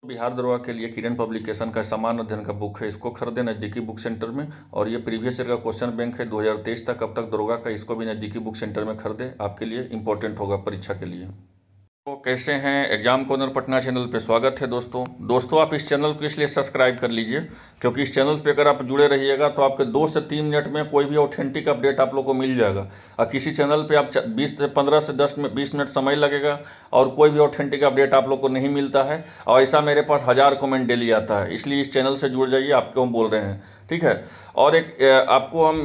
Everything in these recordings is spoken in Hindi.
बिहार दरोगा के लिए किरण पब्लिकेशन का सामान्य अध्ययन का बुक है, इसको खरीदें नज़दीकी बुक सेंटर में। और ये प्रीवियस ईयर का क्वेश्चन बैंक है 2023 तक अब तक दरोगा का, इसको भी नज़दीकी बुक सेंटर में खरीदें, आपके लिए इंपॉर्टेंट होगा परीक्षा के लिए। तो कैसे हैं, एग्जाम कॉर्नर पटना चैनल पे स्वागत है दोस्तों आप इस चैनल को इसलिए सब्सक्राइब कर लीजिए क्योंकि इस चैनल पे अगर आप जुड़े रहिएगा तो आपके 2 से 3 मिनट में कोई भी ऑथेंटिक अपडेट आप लोग को मिल जाएगा। और किसी चैनल पे आप 20 से 15 से 20 मिनट समय लगेगा और कोई भी ऑथेंटिक अपडेट आप लोग को नहीं मिलता है। और ऐसा मेरे पास 1000 कमेंट डेली आता है, इसलिए इस चैनल से जुड़ जाइए, आपको हम बोल रहे हैं, ठीक है। और एक आपको हम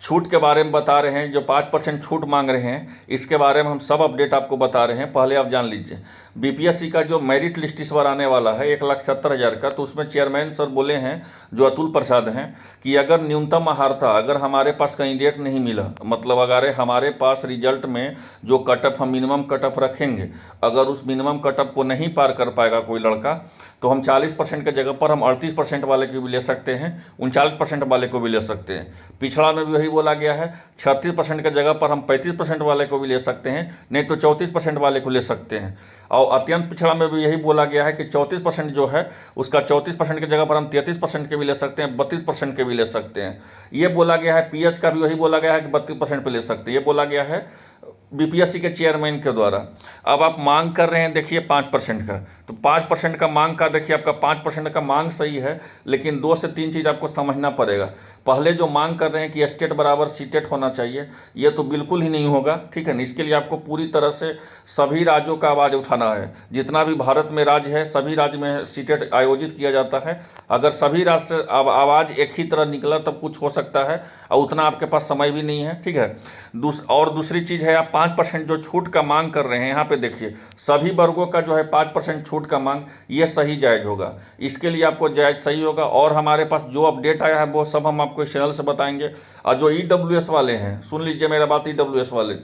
छूट के बारे में बता रहे हैं, जो 5% छूट मांग रहे हैं इसके बारे में हम सब अपडेट आपको बता रहे हैं। पहले आप जान लीजिए बीपीएससी का जो मेरिट लिस्ट इस बार आने वाला है 1,70,000 का, तो उसमें चेयरमैन सर बोले हैं जो अतुल प्रसाद हैं कि अगर न्यूनतम आहारता, अगर हमारे पास कैंडिडेट नहीं मिला, मतलब अगर हमारे पास रिजल्ट में जो कटअप हम मिनिमम कटअप रखेंगे, अगर उस मिनिमम कटअप को नहीं पार कर पाएगा कोई लड़का, तो हम 40% के जगह पर हम 38% वाले को भी ले सकते हैं, 39% वाले को भी ले सकते हैं। पिछड़ा में भी वही बोला गया है, 36% के जगह पर हम 35% वाले को भी ले सकते हैं, नहीं तो 34% वाले को ले सकते हैं। और अत्यंत पिछड़ा में भी यही बोला गया है कि 34% जो है उसका 34% की जगह पर हम 33% के भी ले सकते हैं, 32% के भी ले सकते हैं। ये बोला गया है। पीएच का भी वही बोला गया है कि 32% पे ले सकते हैं, ये बोला गया है बीपीएससी के चेयरमैन के द्वारा। अब आप मांग कर रहे हैं देखिए 5% का, तो 5% का मांग का देखिए, आपका 5% का मांग सही है, लेकिन 2 से 3 चीज़ आपको समझना पड़ेगा। पहले जो मांग कर रहे हैं कि स्टेट बराबर सीटेट होना चाहिए, ये तो बिल्कुल ही नहीं होगा, ठीक है ना। इसके लिए आपको पूरी तरह से सभी राज्यों का आवाज़ उठाना है। जितना भी भारत में राज्य है सभी राज्य में सीटेट आयोजित किया जाता है। अगर सभी राज्य से आवाज़ एक ही तरह निकला तब कुछ हो सकता है, और उतना आपके पास समय भी नहीं है, ठीक है। और दूसरी चीज़ है, आप 5% जो छूट का मांग कर रहे हैं, यहाँ पे देखिए सभी वर्गों का जो है 5% छूट का मांग, ये सही जायज़ होगा। इसके लिए आपको जायज़ सही होगा। और हमारे पास जो अपडेट आया है वो सब हम आपको इस चैनल से बताएंगे। और जो ईडब्ल्यूएस वाले हैं, सुन लीजिए मेरा बात, ईडब्ल्यूएस वाले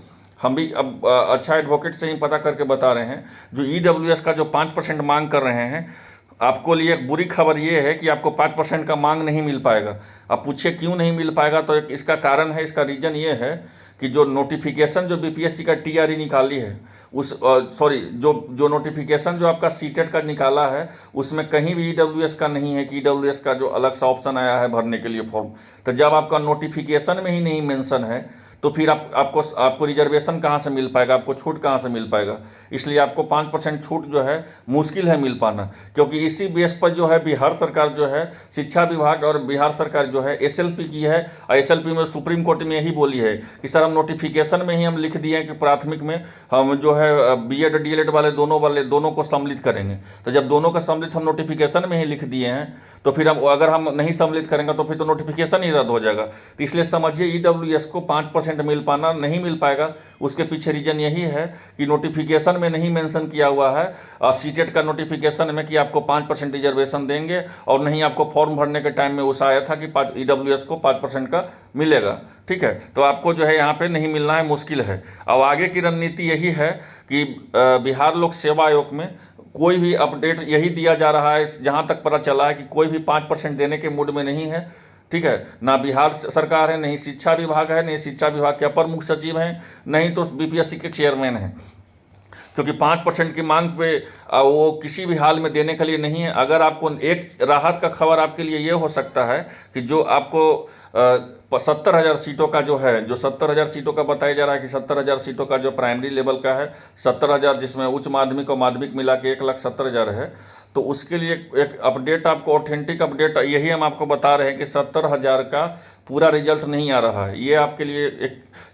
हम भी अब अच्छा एडवोकेट से ही पता करके बता रहे हैं। जो ईडब्ल्यूएस का जो 5% मांग कर रहे हैं, आपको लिए एक बुरी खबर ये है कि आपको 5% का मांग नहीं मिल पाएगा। अब पूछिए क्यों नहीं मिल पाएगा, तो एक इसका कारण है, इसका रीज़न ये है कि जो नोटिफिकेशन जो बीपीएससी का टीआरई निकाली है, उस जो नोटिफिकेशन जो आपका सीटेट का निकाला है, उसमें कहीं भी ईडब्ल्यूएस का नहीं है कि ईडब्ल्यूएस का जो अलग सा ऑप्शन आया है भरने के लिए फॉर्म। तो जब आपका नोटिफिकेशन में ही नहीं मेंशन है तो फिर आपको रिजर्वेशन कहाँ से मिल पाएगा, आपको छूट कहाँ से मिल पाएगा। इसलिए आपको 5% छूट जो है मुश्किल है मिल पाना, क्योंकि इसी बेस पर जो है बिहार सरकार जो है, शिक्षा विभाग और बिहार सरकार जो है एसएलपी की है। और एसएलपी में सुप्रीम कोर्ट में यही बोली है कि सर हम नोटिफिकेशन में ही हम लिख दिए हैं कि प्राथमिक में हम जो है बीएड डीएलएड वाले दोनों को सम्मिलित करेंगे। तो जब दोनों का सम्मिलित हम नोटिफिकेशन में ही लिख दिए हैं, तो फिर हम अगर हम नहीं सम्मिलित करेंगे तो फिर तो नोटिफिकेशन ही रद्द हो जाएगा। तो इसलिए समझिए ईडब्ल्यूएस को 5% मिल पाना नहीं मिल पाएगा। उसके पीछे रीजन यही है कि नोटिफिकेशन में नहीं मेंशन किया हुआ है, और सीटेट का नोटिफिकेशन में कि आपको 5% रिजर्वेशन देंगे, और नहीं आपको फॉर्म भरने के टाइम में उस आया था कि ईडब्ल्यूएस को 5% का मिलेगा, ठीक है। तो आपको जो है यहाँ पे नहीं मिलना है, मुश्किल है। अब आगे की रणनीति यही है कि बिहार लोक सेवा आयोग में कोई भी अपडेट यही दिया जा रहा है, जहाँ तक पता चला है कि कोई भी 5% देने के मूड में नहीं है, ठीक है। ना बिहार सरकार है, नहीं शिक्षा विभाग है, नहीं शिक्षा विभाग के अपर मुख्य सचिव हैं, नहीं तो बीपीएससी के चेयरमैन हैं, क्योंकि 5% की मांग पे वो किसी भी हाल में देने के लिए नहीं है। अगर आपको एक राहत का खबर आपके लिए ये हो सकता है कि जो आपको 70,000 सीटों का जो है, जो 70,000 सीटों का बताया जा रहा है कि 70,000 सीटों का जो प्राइमरी लेवल का है, 70,000 जिसमें उच्च माध्यमिक और माध्यमिक मिला के 1,70,000 है, तो उसके लिए एक अपडेट, आपको ऑथेंटिक अपडेट यही हम आपको बता रहे हैं कि 70,000 का पूरा रिजल्ट नहीं आ रहा है। ये आपके लिए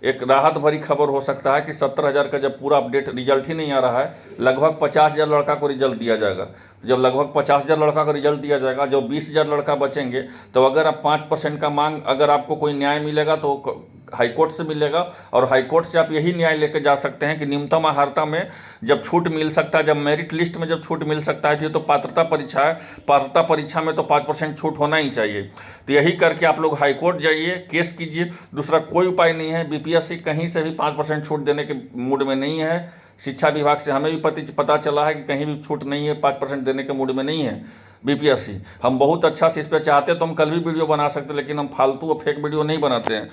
एक राहत भरी खबर हो सकता है कि 70,000 का जब पूरा अपडेट रिजल्ट ही नहीं आ रहा है, लगभग 50,000 लड़का को रिजल्ट दिया जाएगा। जब लगभग 50,000 लड़का को रिजल्ट दिया जाएगा, जो 20,000 लड़का बचेंगे, तो अगर आप 5% का मांग, अगर आपको कोई न्याय मिलेगा तो हाईकोर्ट से मिलेगा, और हाईकोर्ट से आप यही न्याय लेकर जा सकते हैं कि न्यूनतम आहारता में जब छूट मिल सकता है, जब मेरिट लिस्ट में जब छूट मिल सकता है, तो पात्रता परीक्षा है, पात्रता परीक्षा में तो 5% छूट होना ही चाहिए। तो यही करके आप लोग हाईकोर्ट जाइए, केस कीजिए, दूसरा कोई उपाय नहीं है। बीपीएससी कहीं से भी 5% छूट देने के मूड में नहीं है। शिक्षा विभाग से हमें भी पता चला है कि कहीं भी छूट नहीं है, 5% देने के मूड में नहीं है बीपीएससी। हम बहुत अच्छा से इस पर चाहते तो हम कल भी वीडियो बना सकते, लेकिन हम फालतू और फेक वीडियो नहीं बनाते हैं।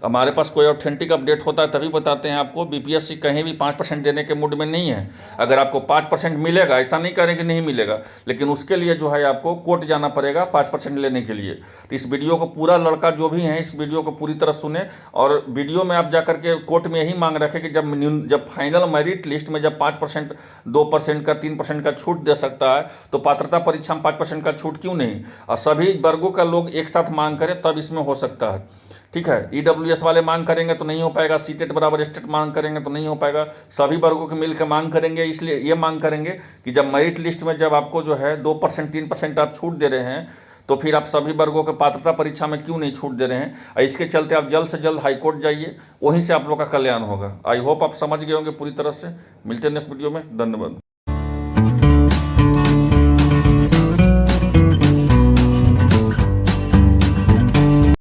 हमारे पास कोई ऑथेंटिक अपडेट होता है तभी बताते हैं आपको। बीपीएससी कहीं भी 5% देने के मूड में नहीं है। अगर आपको 5% मिलेगा, ऐसा नहीं करें कि नहीं मिलेगा, लेकिन उसके लिए जो है आपको कोर्ट जाना पड़ेगा 5% लेने के लिए। तो इस वीडियो को पूरा लड़का जो भी हैं इस वीडियो को पूरी तरह सुने, और वीडियो में आप जाकर के कोर्ट में यही मांग रखें कि जब फाइनल मेरिट लिस्ट में जब 5%, 2% का, 3% का छूट दे सकता है, तो पात्रता परीक्षा में 5% का छूट क्यों नहीं? और सभी वर्गों का लोग एक साथ मांग करें तब इसमें हो सकता है। ठीक है, ईडब्ल्यूएस वाले मांग करेंगे तो नहीं हो पाएगा, सीटेट बराबर स्टेट मांग करेंगे तो नहीं हो पाएगा, सभी वर्गों के मिलकर मांग करेंगे। इसलिए ये मांग करेंगे कि जब मेरिट लिस्ट में जब आपको जो है 2%, 3% आप छूट दे रहे हैं, तो फिर आप सभी वर्गों के पात्रता परीक्षा में क्यों नहीं छूट दे रहे हैं? और इसके चलते आप जल्द से जल्द हाईकोर्ट जाइए, वहीं से आप लोग का कल्याण होगा। आई होप आप समझ गए होंगे पूरी तरह से। मिलते हैं नेक्स्ट वीडियो में। धन्यवाद।